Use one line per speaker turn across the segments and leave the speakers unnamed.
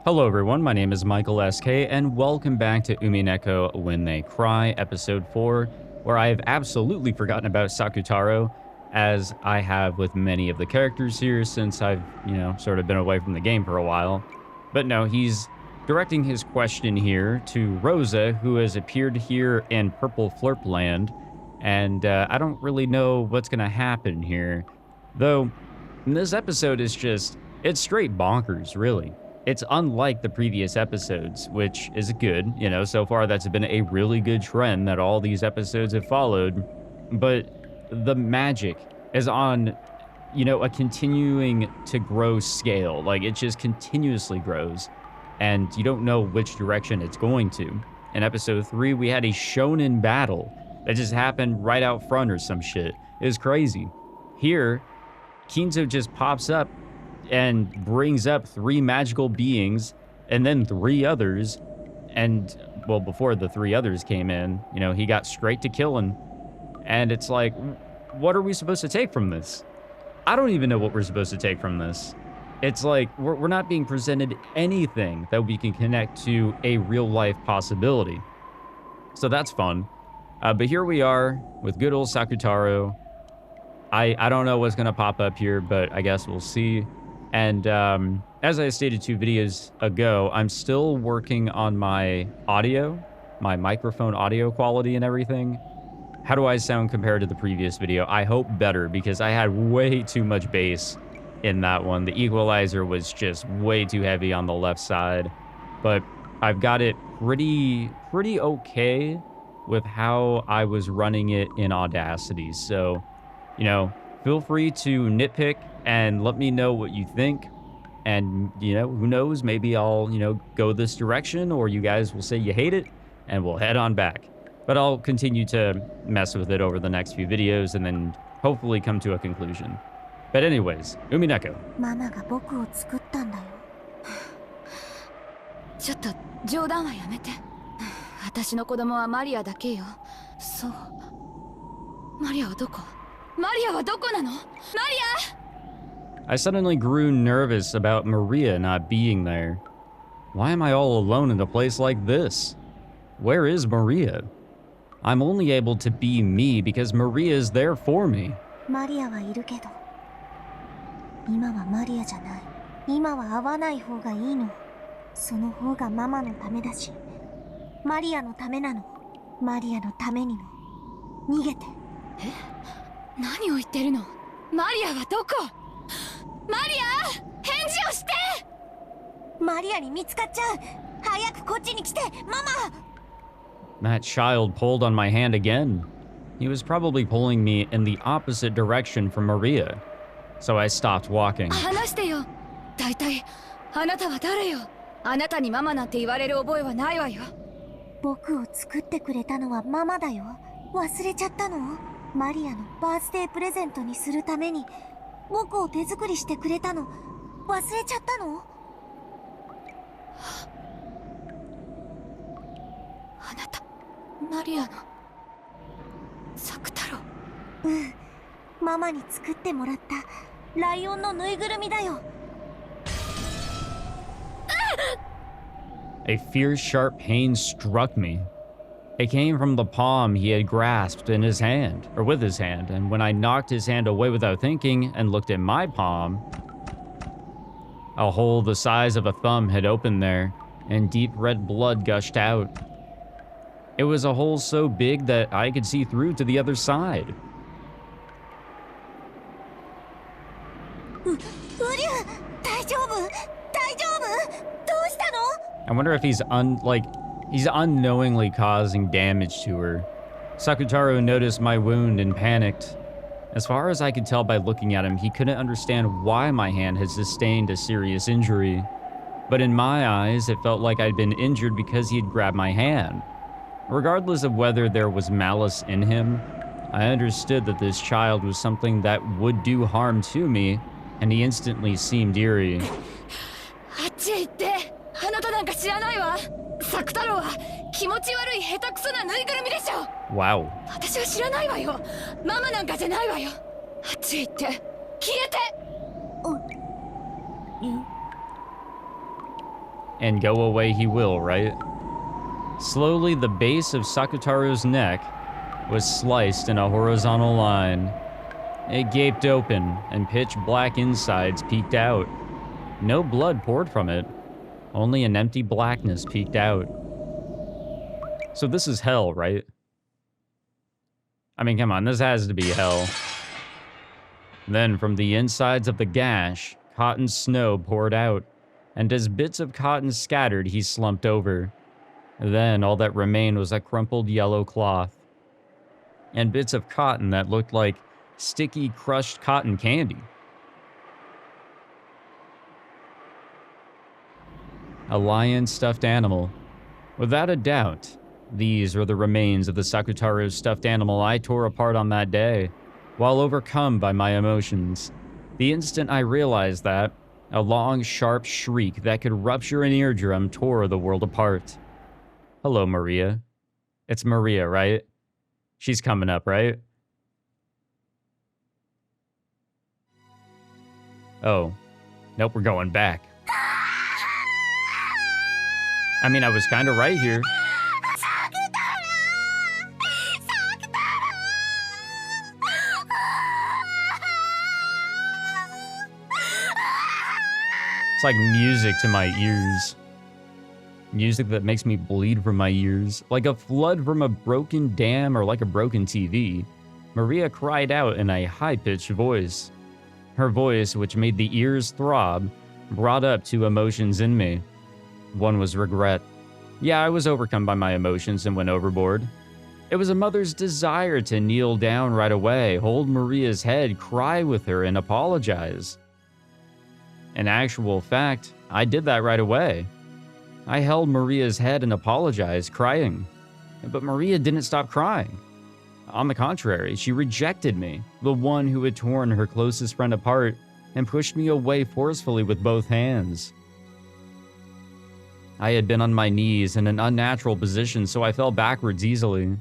Hello everyone, my name is Michael SK, and welcome back to Umineko When They Cry, episode 4, where I have absolutely forgotten about Sakutaro, as I have with many of the characters here since I've, sort of been away from the game for a while. But no, he's directing his question here to Rosa, who has appeared here in Purple Flirp Land, and I don't really know what's going to happen here. Though, this episode is just, it's straight bonkers, really. It's unlike the previous episodes, which is good. So far that's been a really good trend that all these episodes have followed. But the magic is on, a continuing to grow scale. Like, it just continuously grows, and you don't know which direction it's going to. In episode 3, we had a shonen battle that just happened right out front or some shit. It was crazy. Here, Kinzo just pops up and brings up 3 magical beings and then 3 others. And, well, before the 3 others came in, he got straight to killing. And it's like, what are we supposed to take from this? I don't even know what we're supposed to take from this. It's like, we're not being presented anything that we can connect to a real-life possibility. So that's fun. But here we are with good old Sakutaro. I don't know what's going to pop up here, but I guess we'll see. And as I stated 2 videos ago, I'm still working on my audio, my microphone audio quality and everything. How do I sound compared to the previous video? I hope better, because I had way too much bass in that one. The equalizer was just way too heavy on the left side. But I've got it pretty okay with how I was running it in Audacity. So, feel free to nitpick and let me know what you think. And, who knows, maybe I'll, go this direction, or you guys will say you hate it and we'll head on back. But I'll continue to mess with it over the next few videos and then hopefully come to a conclusion. But anyways, Umineko.
Mamaが僕を作ったんだよ。ちょっと冗談はやめて。私の子供はマリアだけよ。そう。マリアはどこ？マリアはどこなの？マリア!
I suddenly grew nervous about Maria not being there. Why am I all alone in a place like this? Where is Maria? I'm only able to be me because Maria is there for me.
マリアはいるけど、今はマリアじゃない。今は会わない方がいいの。その方がママのためだし、マリアのためなの。マリアのためにも。逃げて。え？何を言ってるの？マリアはどこ？マリア！返事をして！マリアに見つかっちゃう。早くこっちに来て、ママ！
That child pulled on my hand again. He was probably pulling me in the opposite direction from Maria. So I stopped walking.
話してよ。大体、あなたは誰よ？あなたにママなんて言われる覚えはないわよ。僕を作ってくれたのはママだよ。忘れちゃったの？マリアのバースデープレゼントにするために僕を手作りしてくれたの。忘れちゃったの？あなた、マリアのサク太郎。うん、ママに作ってもらったライオンのぬいぐるみだよ。
A fierce, sharp pain struck me. It came from the palm he had grasped in his hand, or with his hand, and when I knocked his hand away without thinking and looked at my palm, a hole the size of a thumb had opened there, and deep red blood gushed out. It was a hole so big that I could see through to the other side. I wonder if he's unknowingly causing damage to her. Sakutaro noticed my wound and panicked. As far as I could tell by looking at him, he couldn't understand why my hand had sustained a serious injury. But in my eyes, it felt like I'd been injured because he had grabbed my hand. Regardless of whether there was malice in him, I understood that this child was something that would do harm to me, and he instantly seemed eerie.
あなたなんか知らないわ。サク太郎は気持ち悪い下手くそなぬいぐるみでしょ。
Wow.
私は知らないわよ。ママなんかじゃないわよ。あっち行って消えて。you.
And go away he will, right? Slowly, the base of Sakutaro's neck was sliced in a horizontal line. It gaped open, and pitch-black insides peeked out. No blood poured from it. Only an empty blackness peeked out. So this is hell, right? I mean, come on, this has to be hell. Then, from the insides of the gash, cotton snow poured out, and as bits of cotton scattered, he slumped over. Then, all that remained was a crumpled yellow cloth, and bits of cotton that looked like sticky, crushed cotton candy. A lion stuffed animal. Without a doubt, these were the remains of the Sakutaro stuffed animal I tore apart on that day, while overcome by my emotions. The instant I realized that, a long, sharp shriek that could rupture an eardrum tore the world apart. Hello, Maria. It's Maria, right? She's coming up, right? Oh. Nope, we're going back. I mean, I was kind of right here. It's like music to my ears. Music that makes me bleed from my ears. Like a flood from a broken dam or like a broken TV. Maria cried out in a high-pitched voice. Her voice, which made the ears throb, brought up two emotions in me. One was regret. Yeah, I was overcome by my emotions and went overboard. It was a mother's desire to kneel down right away, hold Maria's head, cry with her, and apologize. In actual fact, I did that right away. I held Maria's head and apologized, crying. But Maria didn't stop crying. On the contrary, she rejected me, the one who had torn her closest friend apart, and pushed me away forcefully with both hands. I had been on my knees in an unnatural position, so I fell backwards easily.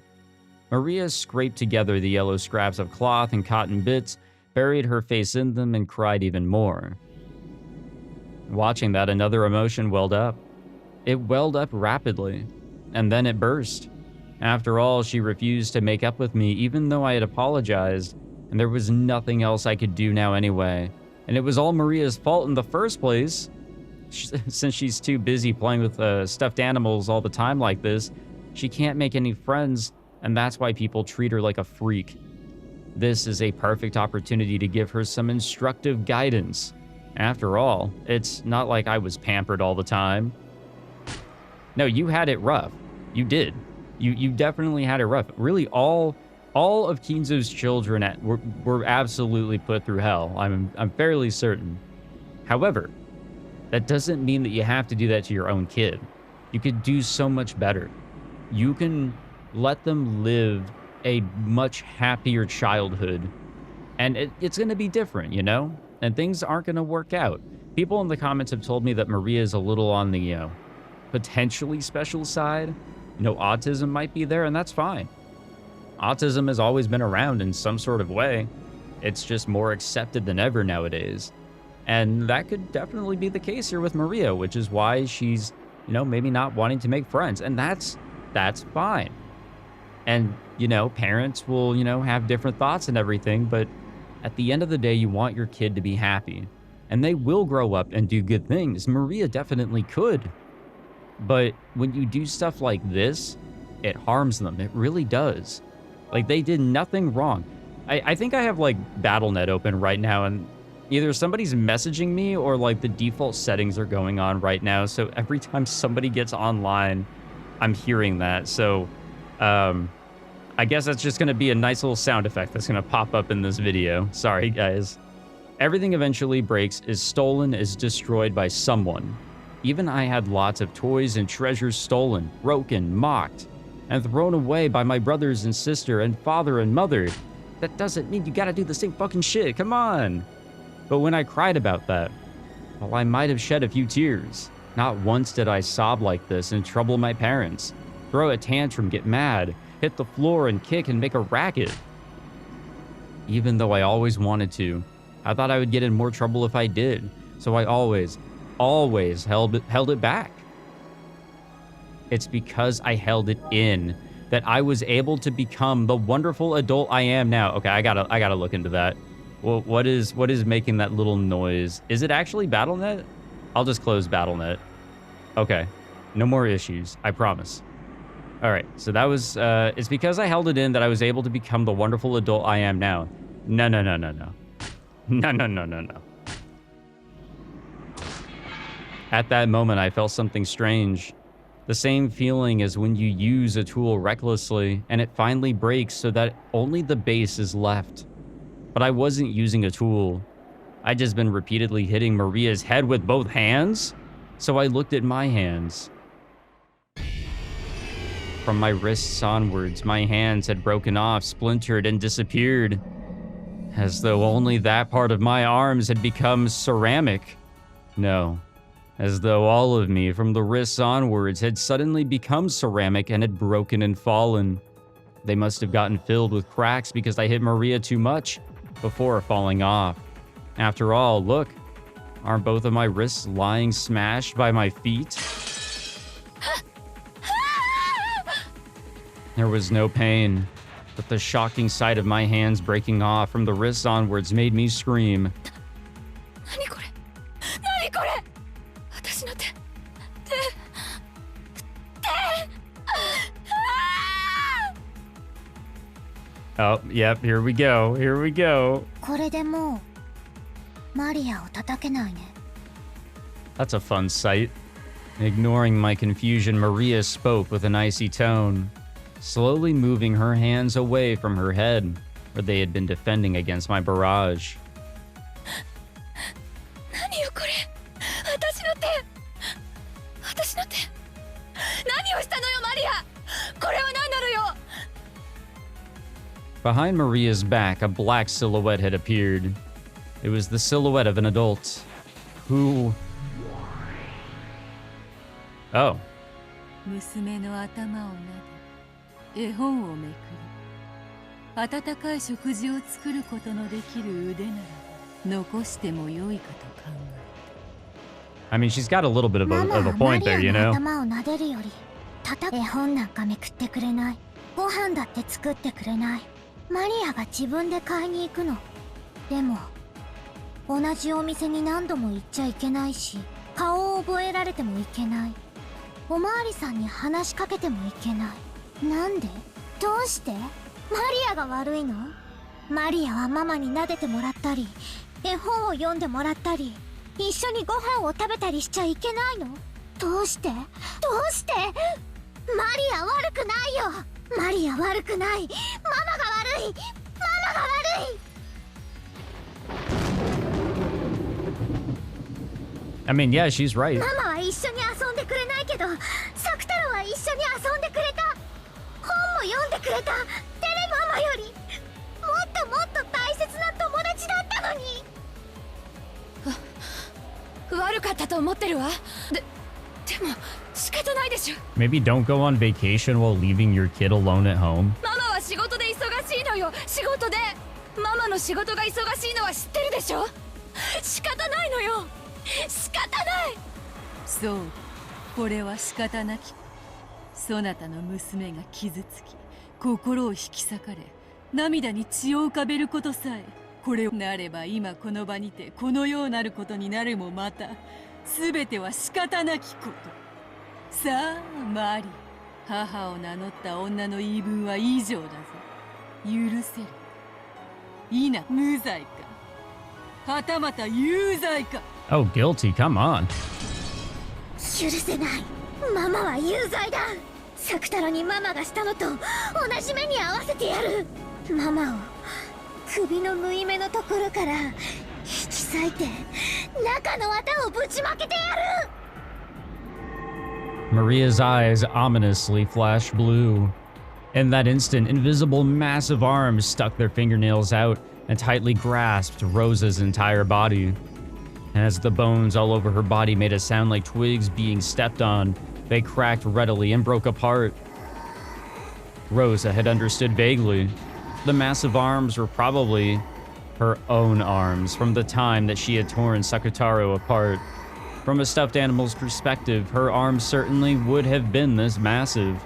Maria scraped together the yellow scraps of cloth and cotton bits, buried her face in them, and cried even more. Watching that, another emotion welled up. It welled up rapidly, and then it burst. After all, she refused to make up with me even though I had apologized, and there was nothing else I could do now anyway. And it was all Maria's fault in the first place. Since she's too busy playing with stuffed animals all the time like this, she can't make any friends, and that's why people treat her like a freak. This is a perfect opportunity to give her some instructive guidance. After all, it's not like I was pampered all the time. No, you had it rough. You did. You definitely had it rough. Really, all of Kinzo's children were absolutely put through hell. I'm fairly certain. However, that doesn't mean that you have to do that to your own kid. You could do so much better. You can let them live a much happier childhood, and it's going to be different, you know? And things aren't going to work out. People in the comments have told me that Maria is a little on the, potentially special side. Autism might be there, and that's fine. Autism has always been around in some sort of way. It's just more accepted than ever nowadays. And that could definitely be the case here with Maria, which is why she's, maybe not wanting to make friends. And that's fine. And, parents will, have different thoughts and everything, but at the end of the day, you want your kid to be happy. And they will grow up and do good things. Maria definitely could. But when you do stuff like this, it harms them. It really does. Like, they did nothing wrong. I think I have, BattleNet open right now, and either somebody's messaging me or, the default settings are going on right now. So every time somebody gets online, I'm hearing that. So, I guess that's just going to be a nice little sound effect that's going to pop up in this video. Sorry, guys. Everything eventually breaks, is stolen, is destroyed by someone. Even I had lots of toys and treasures stolen, broken, mocked, and thrown away by my brothers and sister and father and mother. That doesn't mean you gotta do the same fucking shit, come on. But when I cried about that, well, I might have shed a few tears. Not once did I sob like this and trouble my parents, throw a tantrum, get mad, hit the floor and kick and make a racket. Even though I always wanted to, I thought I would get in more trouble if I did. So I always held it back. It's because I held it in that I was able to become the wonderful adult I am now. Okay, I gotta look into that. Well, what is making that little noise? Is it actually BattleNet? I'll just close BattleNet. Okay, no more issues, I promise. All right, so that was, it's because I held it in that I was able to become the wonderful adult I am now. No. No. At that moment, I felt something strange. The same feeling as when you use a tool recklessly and it finally breaks so that only the base is left. But I wasn't using a tool. I'd just been repeatedly hitting Maria's head with both hands. So I looked at my hands. From my wrists onwards, my hands had broken off, splintered, and disappeared. As though only that part of my arms had become ceramic. No. As though all of me, from the wrists onwards, had suddenly become ceramic and had broken and fallen. They must have gotten filled with cracks because I hit Maria too much before falling off. After all, look, aren't both of my wrists lying smashed by my feet? There was no pain, but the shocking sight of my hands breaking off from the wrists onwards made me scream. Oh, yep, here we go. That's a fun sight. Ignoring my confusion, Maria spoke with an icy tone, slowly moving her hands away from her head, where they had been defending against my barrage. Behind Maria's back, a black silhouette had appeared. It was the silhouette of an adult who... Oh. I mean, she's got a little bit of a point there, you know? I mean, yeah, she's right. Maybe don't go on vacation while leaving your kid alone at home. Oh, guilty, come on. Maria's eyes ominously flashed blue. In that instant, invisible massive arms stuck their fingernails out and tightly grasped Rosa's entire body. As the bones all over her body made a sound like twigs being stepped on, they cracked readily and broke apart. Rosa had understood vaguely. The massive arms were probably her own arms from the time that she had torn Sakutaro apart. From a stuffed animal's perspective, her arms certainly would have been this massive.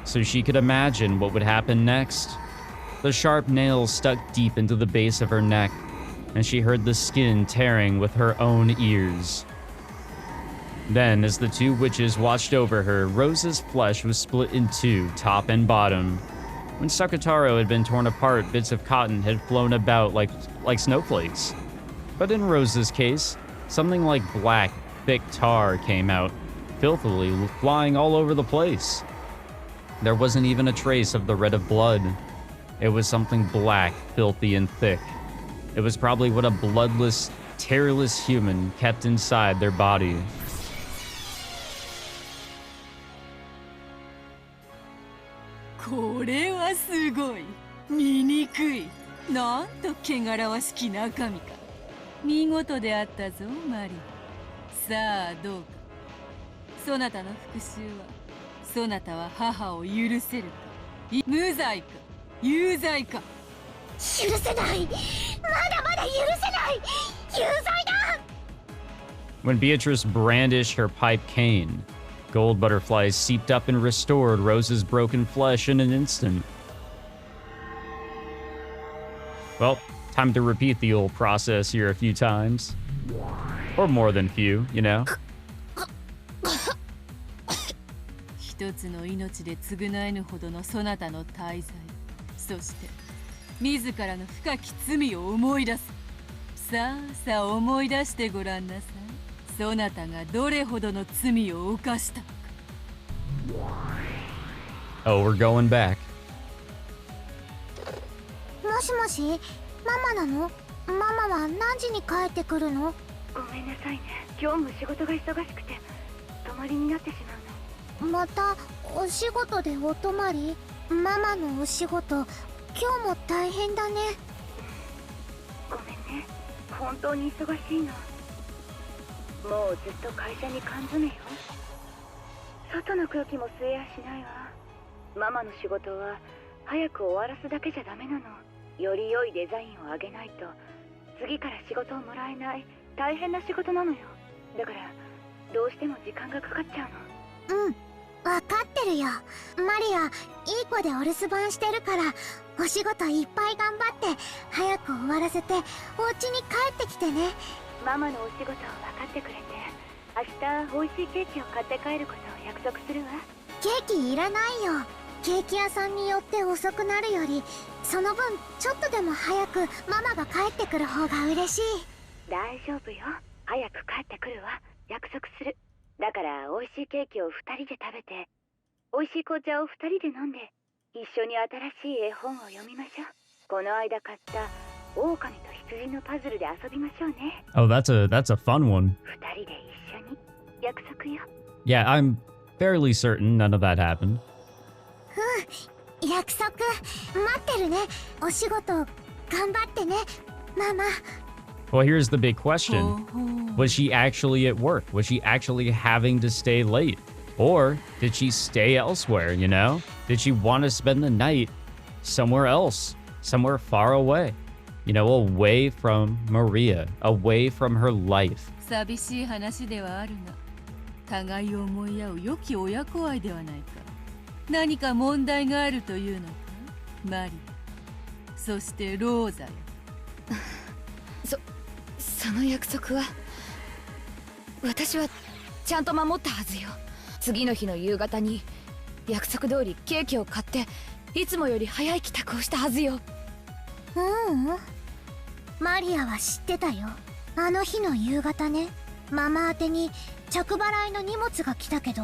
So she could imagine what would happen next. The sharp nails stuck deep into the base of her neck, and she heard the skin tearing with her own ears. Then, as the two witches watched over her, Rosa's flesh was split in two, top and bottom. When Sakutaro had been torn apart, bits of cotton had flown about like snowflakes. But in Rosa's case, something like black, thick tar came out, filthily flying all over the place. There wasn't even a trace of the red of blood. It was something black, filthy, and thick. It was probably what a bloodless, tearless human kept inside their body.
これはすごい。醜い。なんと汚らわしき中身か。見事であったぞ、マリア。さあどうか。そなたの復讐は、そなたは母を許せるか。無罪か、有罪か。
許せない。まだまだ許せない。有罪だ。
When Beatrice brandished her pipe cane, gold butterflies seeped up and restored Rosa's broken flesh in an instant. Well, time to repeat the old process here a few times. Or more than few, you know?
一つの命で償えぬほどのそなたの大罪。そして、自らの深き罪を思い出す。さあさあ思い出してごらんなさい。そなたがどれほどの罪を犯したのか。
Oh, we're going back.
もしもし、ママなの？ママは何時に帰ってくるの？
ごめんなさいね。今日も仕事が忙しくて泊まりになってしまうの。
またお仕事でお泊まり？ママのお仕事、今日も大変だね。
ごめんね。本当に忙しいの。もうずっと会社に缶詰よ。外の空気も吸えやしないわ。ママの仕事は早く終わらすだけじゃダメなの。より良いデザインを上げないと次から仕事をもらえない大変な仕事なのよ。だからどうしても時間がかかっちゃうの。
うん、わかってるよ。マリア、いい子でお留守番してるから、お仕事いっぱい頑張って早く終わらせてお家に帰ってきてね。
ママのお仕事を分かってくれて、明日美味しいケーキを買って帰ることを約束するわ。
ケーキいらないよ。ケーキ屋さんによって遅くなるより、その分ちょっとでも早くママが帰ってくる方が嬉しい。
大丈夫よ。早く帰ってくるわ。約束する。だから美味しいケーキを2人で食べて、美味しい紅茶を2人で飲んで、一緒に新しい絵本を読みましょう。この間買った狼と羊のパズルで遊びましょうね。
Oh, that's a fun one.
2人で一緒に。約束よ。
Yeah, I'm fairly certain none of that happened.
うん、約束。待ってるね。お仕事頑張ってね、ママ。
Well, here's the big question. Was she actually at work? Was she actually having to stay late? Or did she stay elsewhere, you know? Did she want to spend the night somewhere else, somewhere far away? You know, away from Maria, away from her life.
寂しい話ではあるが、互いを思い合う良き親子愛ではないか。何か問題があるというのか、マリア。そしてローザよ。
その約束は私はちゃんと守ったはずよ。次の日の夕方に約束通りケーキを買っていつもより早い帰宅をしたはずよ。
マリアは知ってたよ。あの日の夕方ね、ママ宛てに着払いの荷物が来たけど、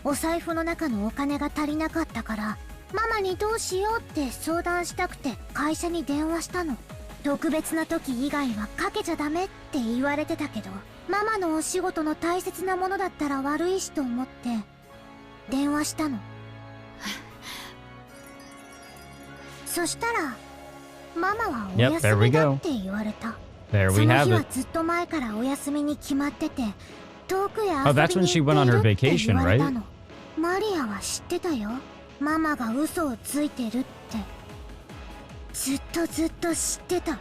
お財布の中のお金が足りなかったから、ママにどうしようって相談したくて会社に電話したの。特別な時以外はかけちゃダメって言われてたけど、ママのお仕事の大切なものだったら悪いしと思って電話したの。そしたらママはお休みだって言われた。
There
そ
we
の
have
日は
it.
ずっと前からお休みに決まってて、遠くへ遊びに
Oh, that's when she
行
went on
っ
her
ているって
vacation,
言われた
right?
の。マリアは知ってたよ。ママが嘘をついてるって。ずっと知ってた。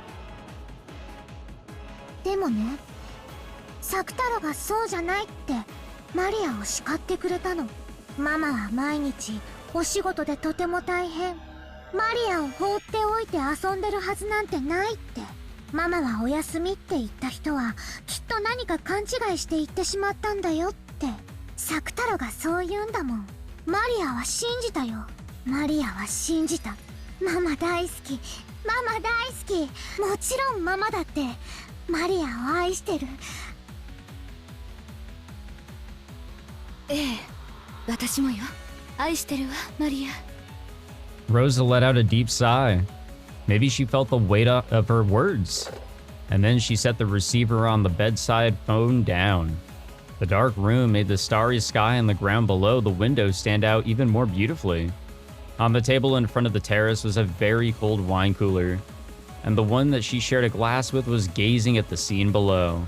でもね、サクタロがそうじゃないってマリアを叱ってくれたの。ママは毎日お仕事でとても大変。マリアを放っておいて遊んでるはずなんてないって。ママはお休みって言った人はきっと何か勘違いして言ってしまったんだよって。サクタロがそう言うんだもん。マリアは信じたよ。マリアは信じた。ママ大好き、ママ大好き。もちろんママだってマリアを愛してる。
ええ、私もよ。愛してるわ、マリア。
Rosa let out a deep sigh. Maybe she felt the weight of her words. And then she set the receiver on the bedside phone down. The dark room made the starry sky and the ground below the window stand out even more beautifully. On the table in front of the terrace was a very cold wine cooler, and the one that she shared a glass with was gazing at the scene below.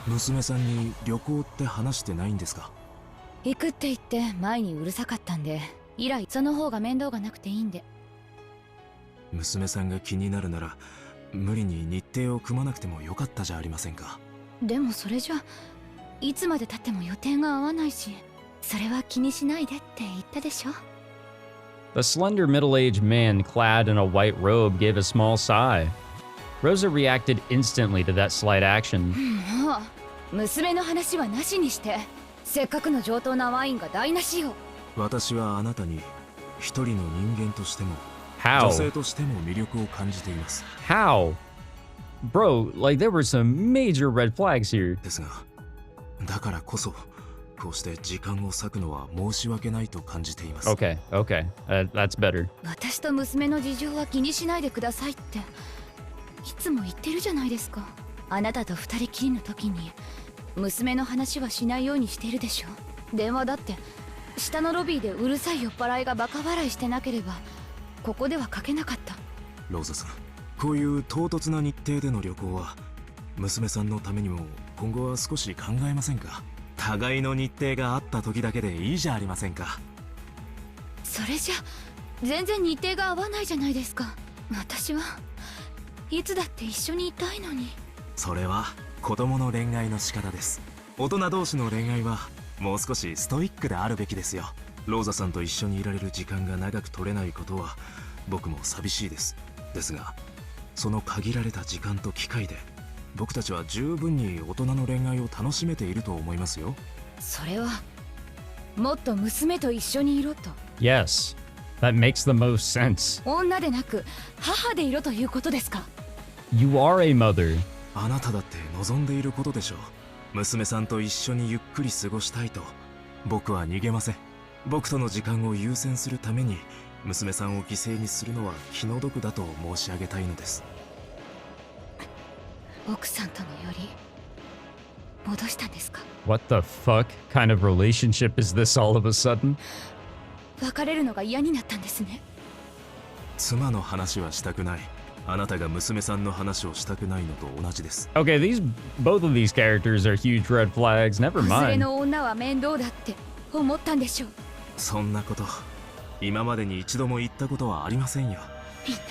娘さんに旅行って話してないんですか？
行くって言って前にうるさかったんで、以来その方が面倒がなくていいんで。
娘さんが気になるなら無理に日程を組まなくてもよかったじゃありませんか。
でもそれじゃいつまで経っても予定が合わないし、それは気にしないでって言ったでしょ。
The slender middle-aged man clad in a white robe gave a small sigh. Rosa reacted instantly to that slight action.
もう娘の話はなしにして、せっかくの上等なワインが台無しよ。
私はあなたに一人の人間としても
How?
女性としても魅力を感じています。
How? Bro, like there were some major red flags here.
ですが、だからこそこうして時間を割くのは申し訳ないと感じています。
Okay, that's better.
私と娘の事情は気にしないでくださいっていつも言ってるじゃないですか。あなたと二人きりの時に娘の話はしないようにしてるでしょ。電話だって下のロビーでうるさい酔っ払いがバカ笑いしてなければここではかけなかった。
ローザさん、こういう唐突な日程での旅行は娘さんのためにも今後は少し考えませんか？互いの日程があった時だけでいいじゃありませんか。
それじゃ全然日程が合わないじゃないですか。私はいつだって一緒にいたいのに。
それは子供の恋愛の仕方です。大人同士の恋愛はもう少しストイックであるべきですよ。ローザさんと一緒にいられる時間が長く取れないことは僕も寂しいです。ですがその限られた時間と機会で僕たちは十分に大人の恋愛を楽しめていると思いますよ。
それはもっと娘と一緒にいろと。
Yes, that makes the most sense.
女でなく母でいろということですか？
You are a mother.
あなただって望んでいることでしょう。娘さんと一緒にゆっくり過ごしたいと僕は逃げません。僕との時間を優先するために娘さんを犠牲にするのは気の毒だと申し上げたいのです。
奥さんとのより戻したんですか？
What the fuck kind of relationship is this all of a sudden?
別れるのが嫌になったんですね。
妻の話はしたくない。あなたが娘さんの話をしたくないのと同じです。
Okay, both of these characters are huge red flags. Never
子連れ
mind.
の女は面倒だって思ったんでしょう。
そんなこと今までに一度も言ったことはありませんよ。
みんな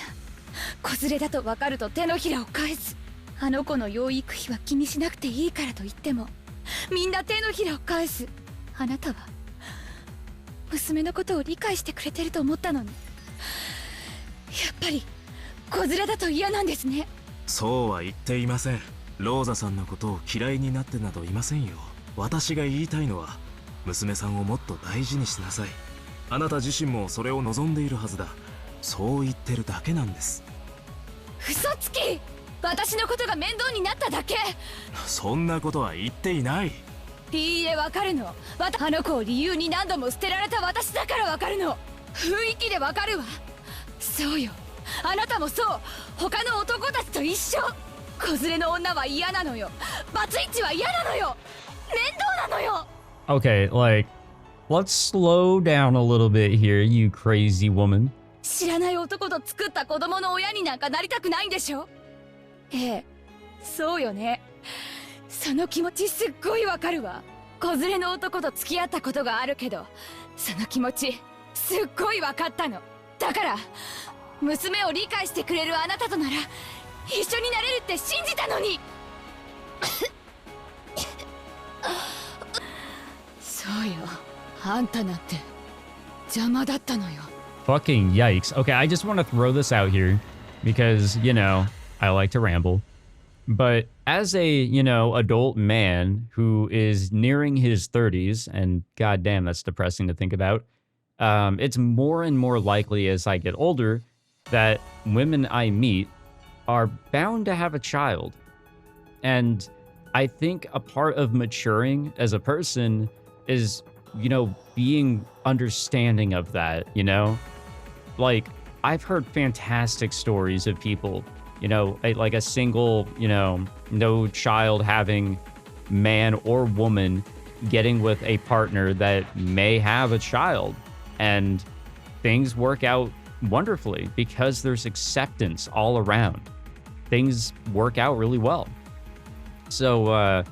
子連れだと分かると手のひらを返す。あの子の養育費は気にしなくていいからと言ってもみんな手のひらを返す。あなたは娘のことを理解してくれてると思ったのに、やっぱり子連れだと嫌なんですね。
そうは言っていません。ローザさんのことを嫌いになってなどいませんよ。私が言いたいのは娘さんをもっと大事にしなさい。あなた自身もそれを望んでいるはずだ。そう言ってるだけなんです。
嘘つき。私のことが面倒になっただけ。
そんなことは言っていない。
いいえ、わかるの。あの子を理由に何度も捨てられた私だからわかるの。雰囲気でわかるわ。そうよ、あなたもそう。他の男たちと一緒。子連れの女は嫌なのよ。バツイチは嫌なのよ。面倒なのよ。
Okay, like, let's slow down a little bit here, you crazy woman.
知らない男と作った子供の親になんかなりたくないんでしょ。ええ、そうよね。その気持ちすっごいわかるわ。子連れの男と付き合ったことがあるけど、その気持ちすっごいわかったの。だから娘を理解してくれるあなたとなら一緒になれるって信じたのに。そうよ、あんたなんて邪魔だったのよ。
Fucking yikes. Okay, I just want to throw this out here because, you know, I like to ramble. But as a, you know, adult man who is nearing his 30s, and goddamn, that's depressing to think about, it's more and more likely as I get older that women I meet are bound to have a child. And I think a part of maturing as a person is, you know, being understanding of that, you know? Like, I've heard fantastic stories of people, you know, like a single, you know, no child having man or woman getting with a partner that may have a child, and things work out wonderfully because there's acceptance all around. Things work out really well. So,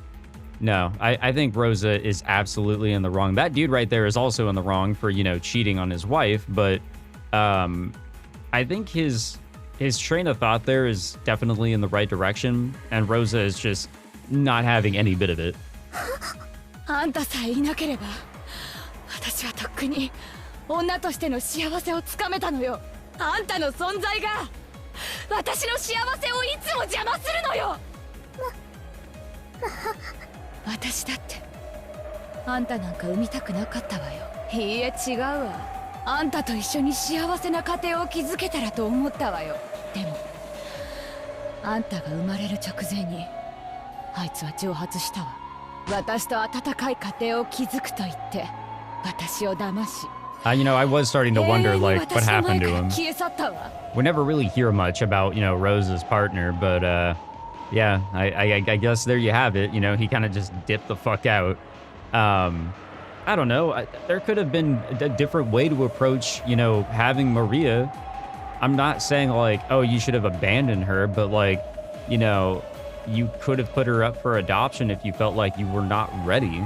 no, I think Rosa is absolutely in the wrong. That dude right there is also in the wrong for, you know, cheating on his wife, but I think his train of thought there is definitely in the right direction, and Rosa is just not having any bit of it.
あんたさえいなければ私はとっくに女としての幸せをつかめたのよ。あんたの存在が私の幸せをいつも邪魔するのよ。私だってあんたなんか産みたくなかったわよ。いいえ違うわ。あんたと一緒に幸せな家庭を築けたらと思ったわよ。でもあんたが生まれる直前にあいつは蒸発したわ。私と温かい家庭を築くと言って私を騙し、
You know, I was starting to wonder, like, what happened to him.
消え去ったわ。
We never really hear much about, you know, Rosa's partner, but yeah, I guess there you have it. You know, he kind of just dipped the fuck out. I don't know. There could have been a different way to approach, you know, having Maria. I'm not saying like, oh, you should have abandoned her, but like, you know, you could have put her up for adoption if you felt like you were not ready.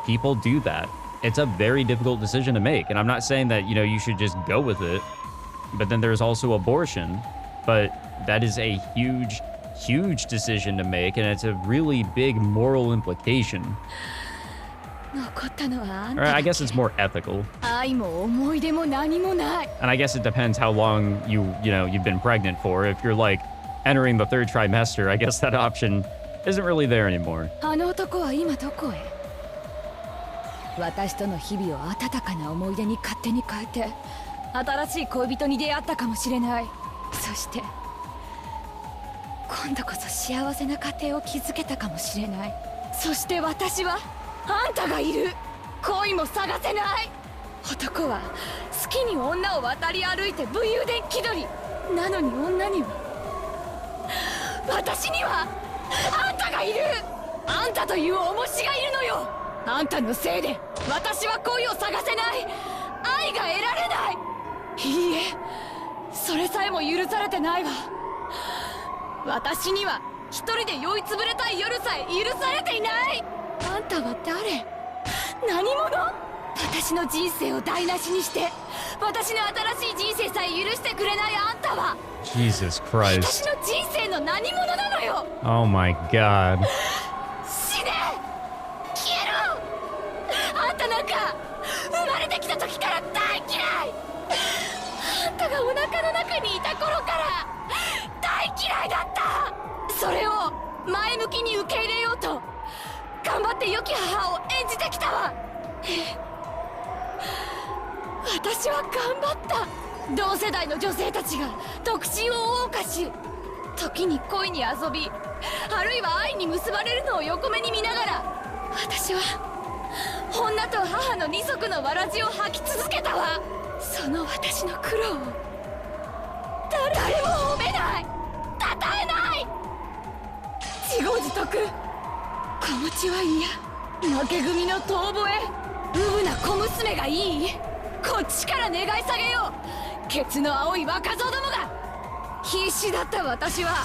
People do that. It's a very difficult decision to make. And I'm not saying that, you know, you should just go with it. But then there's also abortion. But that is a huge, huge decision to make. And it's a really big moral implication.
残ったのはあんた
Or
だけ。
I guess it's more ethical.
愛も思い出も何もない。
And I guess it depends how long you've been pregnant for. If you're like entering the third trimester, I guess that option isn't really there anymore.
あの男は今どこへ。私との日々を温かな思い出に勝手に変えて新しい恋人に出会ったかもしれない。そして今度こそ幸せな家庭を築けたかもしれない。そして私はあんたがいる。恋も探せない。男は好きに女を渡り歩いて武勇伝気取り。なのに女には私にはあんたがいる。あんたという重しがいるのよ。あんたのせいで私は恋を探せない。愛が得られない。いいえ、それさえも許されてないわ。私には一人で酔いつぶれたい夜さえ許されていない。あんたは誰？何者？私の人生を台無しにして私の新しい人生さえ許してくれないあんたは
Jesus
私
Christ.
の人生の何者なのよ。
Oh my god.
死ね！消えろ！あんたなんか生まれてきた時から大嫌い。あんたがお腹の中にいた頃から大嫌いだった。それを前向きに受け入れようと頑張って良き母を演じてきたわ。私は頑張った。同世代の女性たちが独身を謳歌し、時に恋に遊び、あるいは愛に結ばれるのを横目に見ながら、私は女と母の二足のわらじを履き続けたわ。その私の苦労を誰も褒めない、称えない。自業自得、子持ちは嫌。負け組の遠吠え、うぶな小娘がいい。こっちから願い下げよう。ケツの青い若造どもが。必死だった私は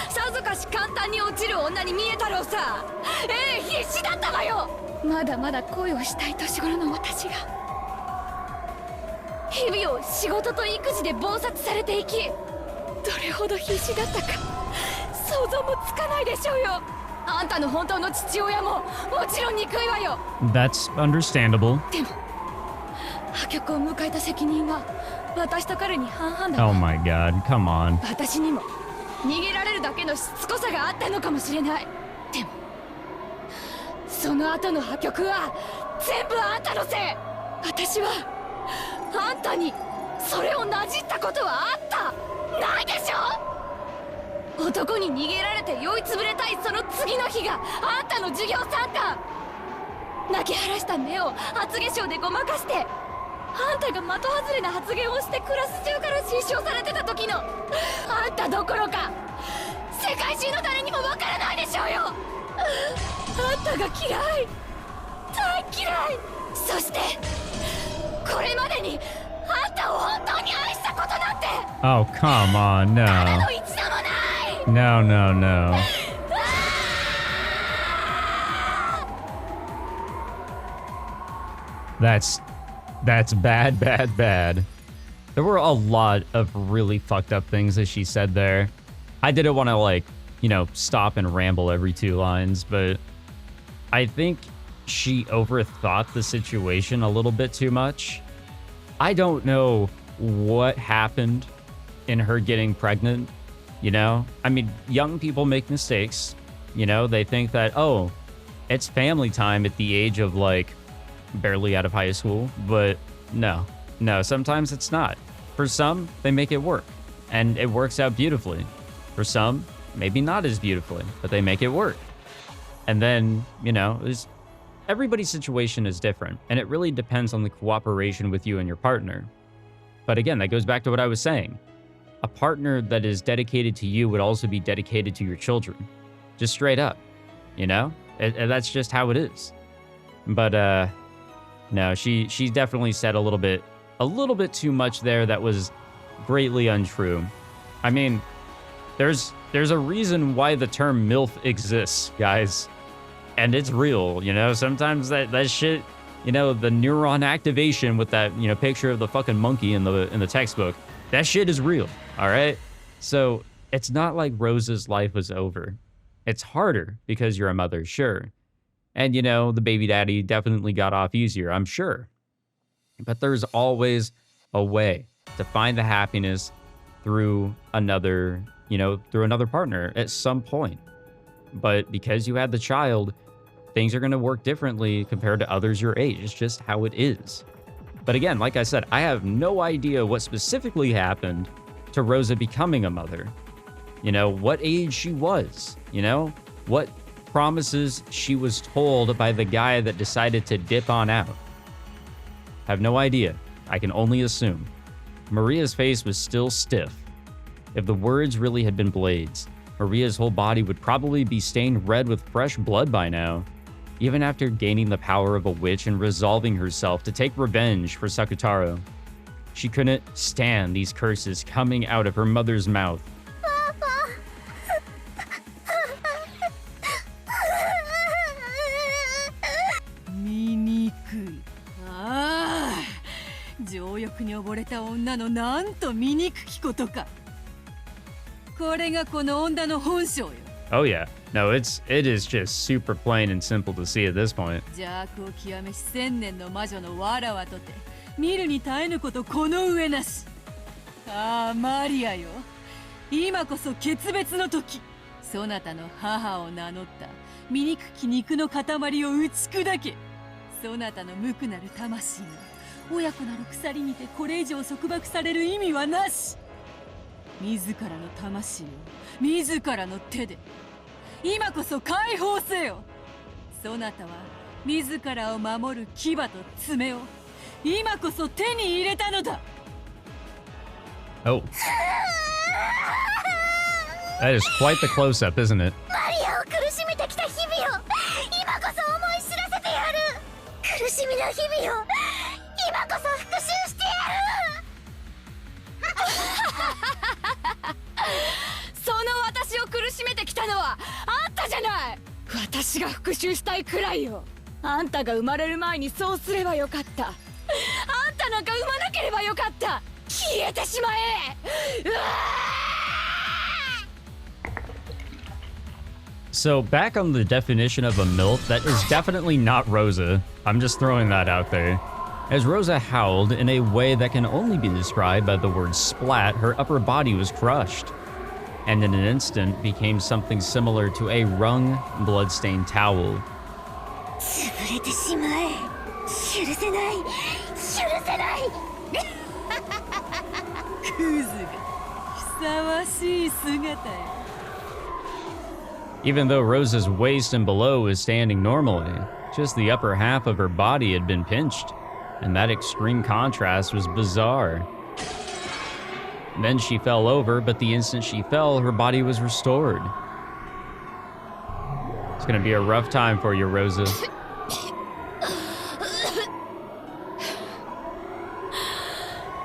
さぞかし簡単に落ちる女に見えたろうさ。必死だったわよ。まだまだ恋をしたい年頃の私が日々を仕事と育児で忙殺されていき、どれほど必死だったか想像もつかないでしょうよ。あんたの本当の父親ももちろん憎いわよ。
That's understandable.
でも破局を迎えた責任は私と彼に半々だわ。
Oh my god, come on.
私にも逃げられるだけのしつこさがあったのかもしれない。でもその後の破局は全部あんたのせい。私はあんたにそれをなじったことはあったないでしょ。男に逃げられて酔いつぶれたいその次の日があんたの授業参観。泣き晴らした目を発下賞でごまかして、あんたが的外れな発言をしてクラス中から失笑されてた時のあんたどころか世界中の誰にもわからないでしょうよ。あんたが嫌い、大嫌い。そしてこれまでにあんたを本当に愛したことなんて
Oh, come on,
ただ
no.
の一度もない。
No, no, no. That's bad, bad, bad. There were a lot of really fucked up things that she said there. I didn't want to, like, you know, stop and ramble every 2 lines, but I think she overthought the situation a little bit too much. I don't know what happened in her getting pregnant, you know? I mean, young people make mistakes, you know? They think that, oh, it's family time at the age of, like, barely out of high school, but no, sometimes it's not. For some, they make it work, and it works out beautifully. For some, maybe not as beautifully, but they make it work. And then, you know, everybody's situation is different, and it really depends on the cooperation with you and your partner. But again, that goes back to what I was saying. A partner that is dedicated to you would also be dedicated to your children. Just straight up, you know? That's just how it is. But, no, she definitely said a little bit too much there that was greatly untrue. I mean, there's a reason why the term MILF exists, guys. And it's real, you know? Sometimes that shit, you know, the neuron activation with that, you know, picture of the fucking monkey in the textbook, that shit is real, all right? So it's not like Rosa's life was over. It's harder because you're a mother, sure. And, you know, the baby daddy definitely got off easier, I'm sure. But there's always a way to find the happiness through another, you know, through another partner at some point. But because you had the child, things are going to work differently compared to others your age. It's just how it is. But again, like I said, I have no idea what specifically happened to Rosa becoming a mother. You know, what age she was, you know, what promises she was told by the guy that decided to dip on out. Have no idea. I can only assume. Maria's face was still stiff. If the words really had been blades, Maria's whole body would probably be stained red with fresh blood by now. Even after gaining the power of a witch and resolving herself to take revenge for Sakutaro, she couldn't stand these curses coming out of her mother's mouth. Oh yeah, no, it is just super plain and simple to see at this point.
邪悪を極めし千年の魔女のわらわとて見るに耐えぬことこの上なし。ああマリアよ、今こそ決別の時。そなたの母を名乗った醜き肉の塊を打ち砕け。そなたの無垢なる魂が親子なる鎖にてこれ以上束縛される意味はなし。自らの魂を自らの手で今こそ解放せよ。そなたは自らを守る牙と爪を今こそ手に入れたのだ。
Oh. That is quite the close-up, isn't it?
マリアを苦しめてきた日々を今こそ思い知らせてやる。苦しみの日々を今こそ復讐してやる。
その私を苦しめてきたのはあんたじゃない。私が復讐したいくらいよ。あんたが生まれる前にそうすればよかった。あんたタなんか産まなければよかった。消えてしまえ。うわ
So back on the definition of a MILF, that is definitely not Rosa. I'm just throwing that out there. As Rosa howled in a way that can only be described by the word splat, her upper body was crushed, and in an instant became something similar to a wrung, blood-stained towel.
潰れてしまえ。許せない。許せない。
クズがふさわしい姿よ。
Even though Rosa's waist and below was standing normally, just the upper half of her body had been pinched, and that extreme contrast was bizarre. Then she fell over, but the instant she fell, her body was restored. It's gonna be a rough time for you, Rosa.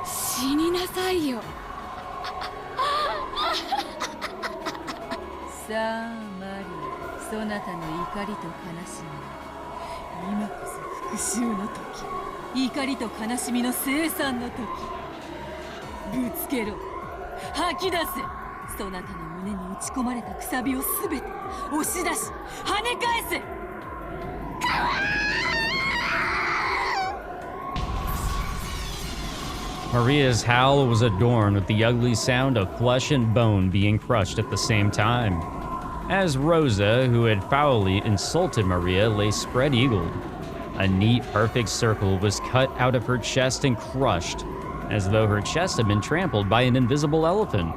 死になさいよ。
さあマリア、そなたの怒りと悲しみ、今こそ復讐の時、怒りと悲しみの生産の時。ぶつけろ、吐き出せ。そなたの胸に打ち込まれたくさびをすべて押し出し跳ね返せ。
Maria's howl was adorned with the ugly sound of flesh and bone being crushed at the same time, as Rosa, who had foully insulted Maria, lay spread-eagled. A neat, perfect circle was cut out of her chest and crushed, as though her chest had been trampled by an invisible elephant.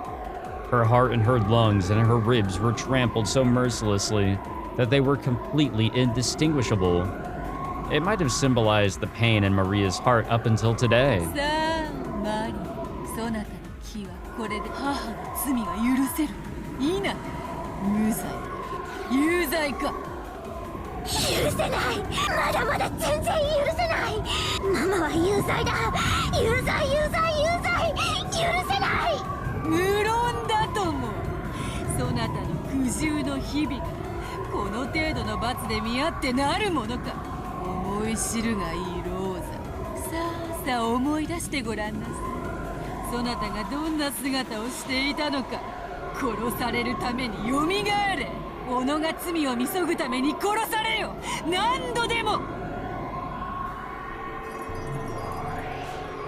Her heart and her lungs and her ribs were trampled so mercilessly that they were completely indistinguishable. It might have symbolized the pain in Maria's heart up until today.
さあマリア、そなたの気はこれで母の罪が許せる。いいな、無罪、有罪か。
許せない。まだまだ全然許せない。ママは有罪だ。有罪、有罪、有罪。許せない。
無論だとも。そなたの苦渋の日々がこの程度の罰で見合ってなるものか。思い知るがいいローザ。さあさあ思い出してごらんなさい。そなたがどんな姿をしていたのか。殺されるためによみがえれ。己が罪を見そぐために殺されよ。何度でも。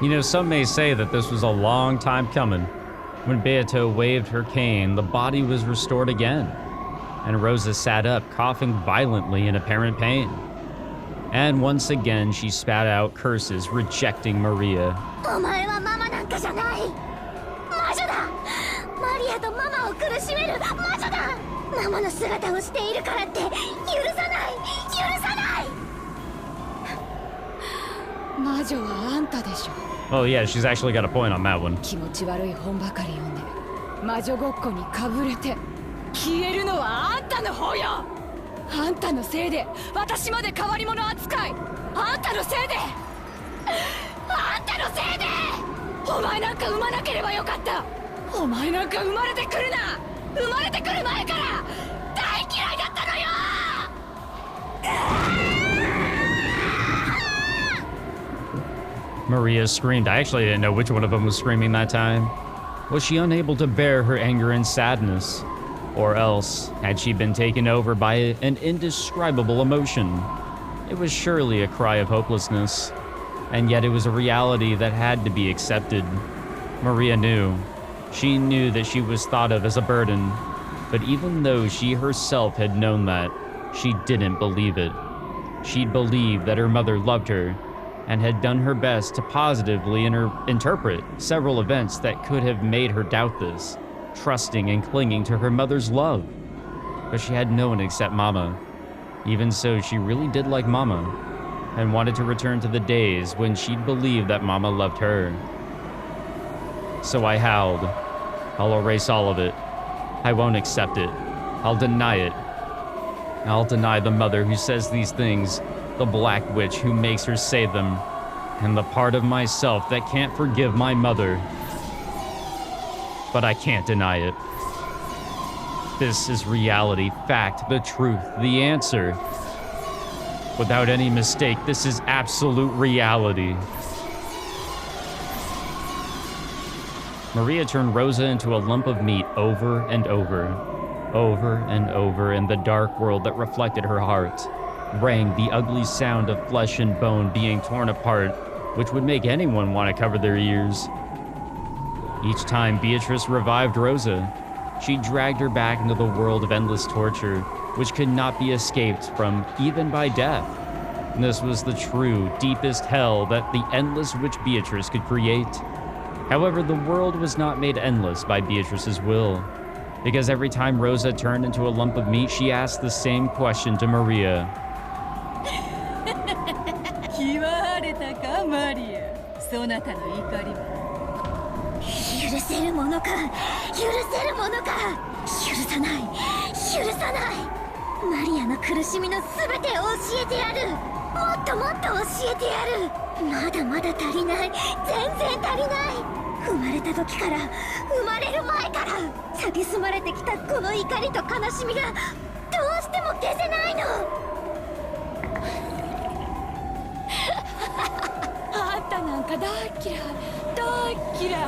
You know, some may say that this was a long time coming. When Beato waved her cane, the body was restored again, and Rosa sat up, coughing violently in apparent pain. And once again, she spat out curses, rejecting Maria.
お前はママなんかじゃない。魔女だ。マリアとママを苦しめる魔女だ。ママの姿をしているからって許さない。許さない。
魔女はあんたでしょ。
Oh yeah, she's actually got a point on that one.
気持ち悪い本ばかり読んで魔女ごっこにかぶれて消えるのはあんたの方よ。あんたのせいで私まで変わり者扱い。あんたのせいであんたのせいでお前なんか産まなければよかった。お前なんか生まれてくるな。生まれてくる前から大嫌いだったのよ。
Maria screamed. I actually didn't know which one of them was screaming that time. Was she unable to bear her anger and sadness? Or else, had she been taken over by an indescribable emotion? It was surely a cry of hopelessness, and yet it was a reality that had to be accepted. Maria knew. She knew that she was thought of as a burden, but even though she herself had known that, she didn't believe it. She'd believed that her mother loved her, and had done her best to positively interpret several events that could have made her doubt this, trusting and clinging to her mother's love. But she had no one except Mama. Even so, she really did like Mama, and wanted to return to the days when she'd believed that Mama loved her. So I howled. I'll erase all of it. I won't accept it. I'll deny it. I'll deny the mother who says these things, the black witch who makes her say them, and the part of myself that can't forgive my mother. But I can't deny it. This is reality, fact, the truth, the answer. Without any mistake, this is absolute reality. Maria turned Rosa into a lump of meat over and over and over, in the dark world that reflected her heart rang the ugly sound of flesh and bone being torn apart, which would make anyone want to cover their ears. Each time Beatrice revived Rosa, she dragged her back into the world of endless torture, which could not be escaped from even by death. And this was the true, deepest hell that the endless witch Beatrice could create. However, the world was not made endless by Beatrice's will, because every time Rosa turned into a lump of meat, she asked the same question to Maria.
気は晴れたかマリア、そなたの怒りは。
許せるものか、許せるものか、許さない、許さない。マリアの苦しみのすべてを教えてやる。もっともっと教えてやる。まだまだ足りない、全然足りない。生まれた時から、生まれる前から蔑まれてきたこの怒りと悲しみがどうしても消せないの。
あんたなんか大嫌い、大嫌い。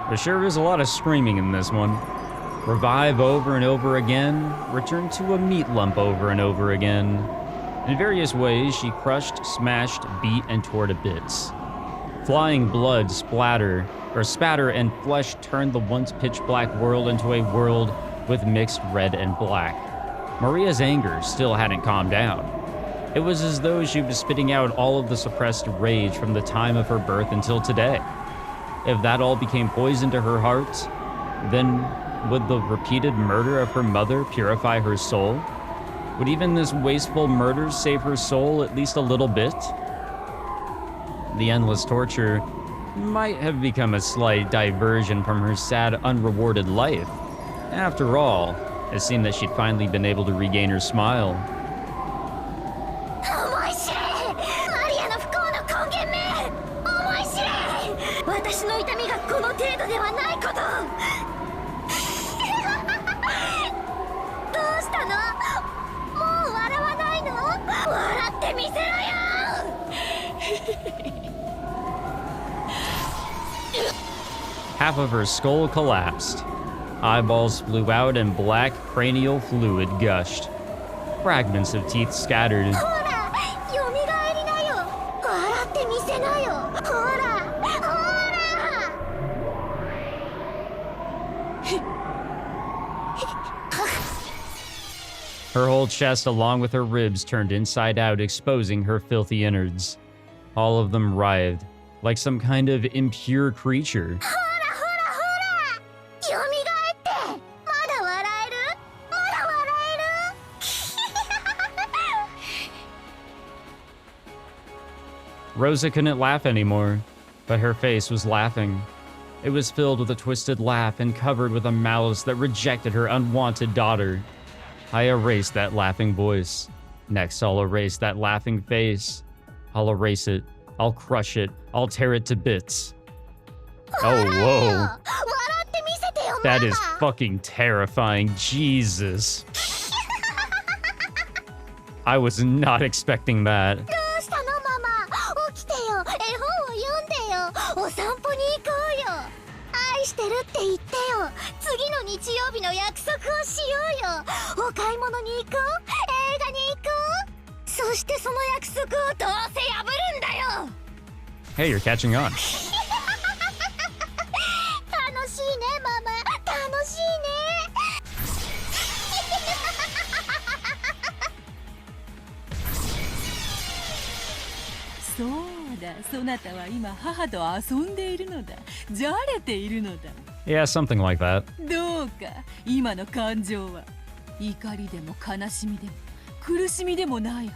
There sure is a lot of screaming in this one. Revive over and over again, return to a meat lump over and over again. In various ways, she crushed, smashed, beat, and tore to bits. Flying blood spatter, and flesh turned the once pitch-black world into a world with mixed red and black. Maria's anger still hadn't calmed down. It was as though she was spitting out all of the suppressed rage from the time of her birth until today. If that all became poison to her heart, then would the repeated murder of her mother purify her soul? Would even this wasteful murder save her soul at least a little bit? The endless torture might have become a slight diversion from her sad, unrewarded life. After all, it seemed that she'd finally been able to regain her smile.
思い知れ、マリアの不幸の根源め。思い知れ、私の痛みがこの程度ではないこと。どうしたの？もう笑わないの？笑ってみせろよ。
Half of her skull collapsed. Eyeballs flew out and black cranial fluid gushed. Fragments of teeth scattered.
ほら、よみがえりなよ。笑ってみせなよ。ほら、ほら。
Her whole chest, along with her ribs, turned inside out, exposing her filthy innards. All of them writhed, like some kind of impure creature.
ほらほらほら。よみがえって。まだ笑える？まだ笑える？
Rosa couldn't laugh anymore, but her face was laughing. It was filled with a twisted laugh and covered with a malice that rejected her unwanted daughter. I erased that laughing voice. Next, I'll erase that laughing face. I'll erase it. I'll crush it. I'll tear it to bits. Oh, whoa. That is fucking terrifying. Jesus. I was not expecting that.
どうしたのママ？起きてよ。絵本を読んでよ。お散歩に行こうよ。愛してるって言ってよ。次の日曜日の約束をしようよ。お買い物に行こう。映画に行こう。そしてその約束をどうせ破るんだよ。
Hey, you're catching on.
楽しいねママ。楽しいね。
そうだ、そなたは今母と遊んでいるのだ。じゃれているのだ。
Yeah, something like that.
どうか今の感情は怒りでも悲しみでも苦しみでもないは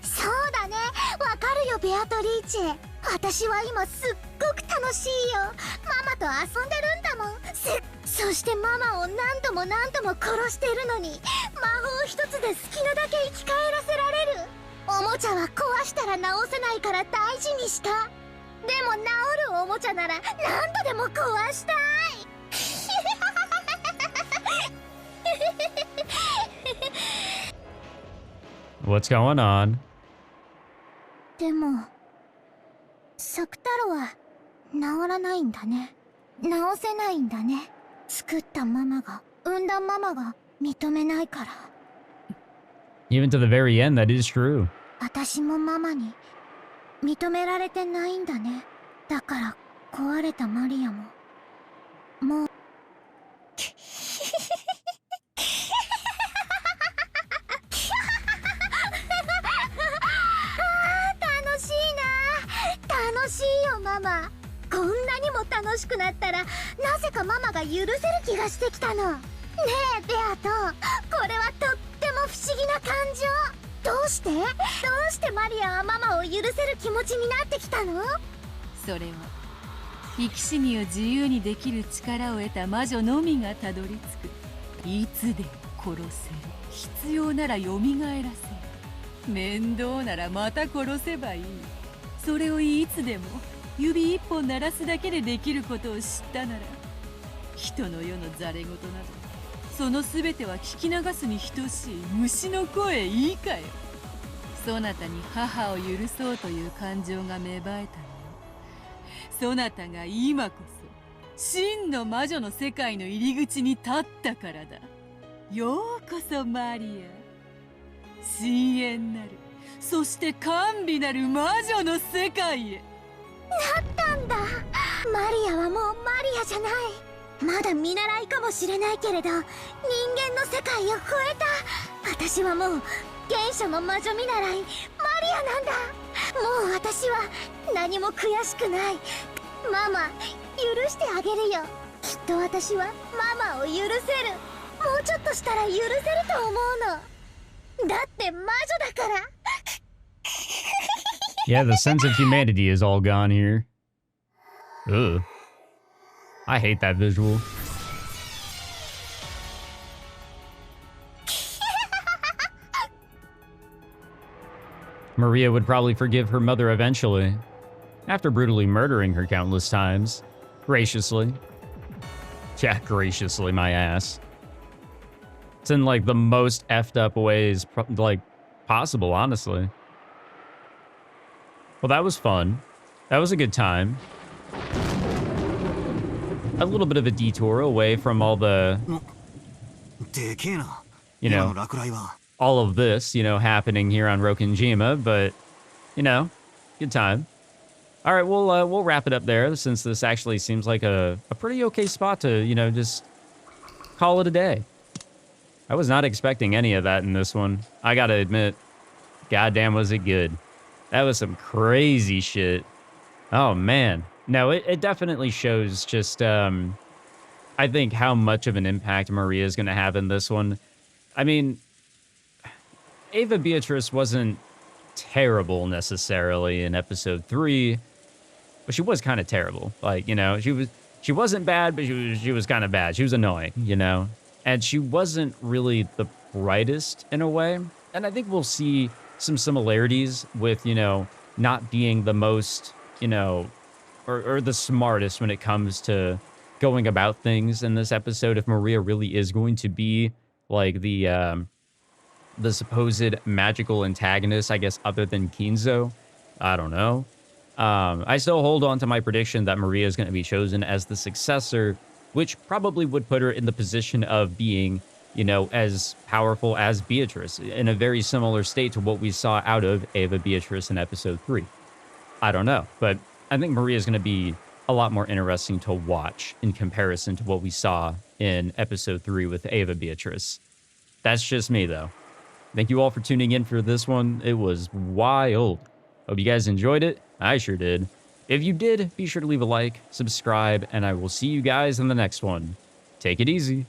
ず。
そうだね。わかるよベアトリーチェ。私は今すっごく楽しいよ。ママと遊んでるんだもん。そしてママを何度も何度も殺してるのに魔法一つで好きなだけ生き返らせられる。おもちゃは壊したら直せないから大事にした。でも治るおもちゃなら何度でも壊したい。
What's going on?
でも作太郎は治らないんだね。治せないんだね。作ったママが産んだママが認めないから。
Even to the very end, that is true.
私もママに認められてないんだね。だから壊れたマリアももう楽しいな。楽しいよママ。こんなにも楽しくなったらなぜかママが許せる気がしてきたの。ねえベアト、これはとっても不思議な感情。どうしてマリアはママを許せる気持ちになってきたの？
それは生き死にを自由にできる力を得た魔女のみがたどり着く。いつでも殺せる、必要なら蘇らせる、面倒ならまた殺せばいい。それをいつでも指一本鳴らすだけでできることを知ったなら、人の世のざれ言などその全ては聞き流すに等しい虫の声いいかよ。そなたに母を許そうという感情が芽生えたのよ。そなたが今こそ真の魔女の世界の入り口に立ったからだ。ようこそマリア、深淵なる、そして甘美なる魔女の世界へ。
なんだ、マリアはもうマリアじゃない。まだ見習いかもしれないけれど人間の世界を超えた。私はもう原初の魔女見習いマリアなんだ。もう私は何も悔しくない。ママ許してあげるよ。きっと私はママを許せる。もうちょっとしたら許せると思うの。だって魔女だから。
Yeah, the sense of humanity is all gone here. Ugh. I hate that visual. Maria would probably forgive her mother eventually, after brutally murdering her countless times. Graciously. Yeah, graciously, my ass. It's in, like, the most effed up ways, like, possible, honestly. Well, that was fun. That was a good time. A little bit of a detour away from all the, you know, all of this, you know, happening here on Rokkenjima, but, you know, good time. All right, we'll wrap it up there, since this actually seems like a pretty okay spot to, you know, just call it a day. I was not expecting any of that in this one. I gotta admit, goddamn was it good. That was some crazy shit. Oh, man. No, it definitely shows just, I think, how much of an impact Maria is going to have in this one. I mean, Ava Beatrice wasn't terrible necessarily in episode 3, but she was kind of terrible. Like, you know, she wasn't bad, but she was kind of bad. She was annoying, you know? And she wasn't really the brightest in a way. And I think we'll see some similarities with, you know, not being the most, you know, or the smartest when it comes to going about things in this episode. If Maria really is going to be like the supposed magical antagonist, I guess, other than Kinzo, I don't know. I still hold on to my prediction that Maria is going to be chosen as the successor, which probably would put her in the position of being, you know, as powerful as Beatrice, in a very similar state to what we saw out of Ava Beatrice in episode 3. I don't know, but I think Maria is going to be a lot more interesting to watch in comparison to what we saw in episode 3 with Ava Beatrice. That's just me, though. Thank you all for tuning in for this one. It was wild. Hope you guys enjoyed it. I sure did. If you did, be sure to leave a like, subscribe, and I will see you guys in the next one. Take it easy.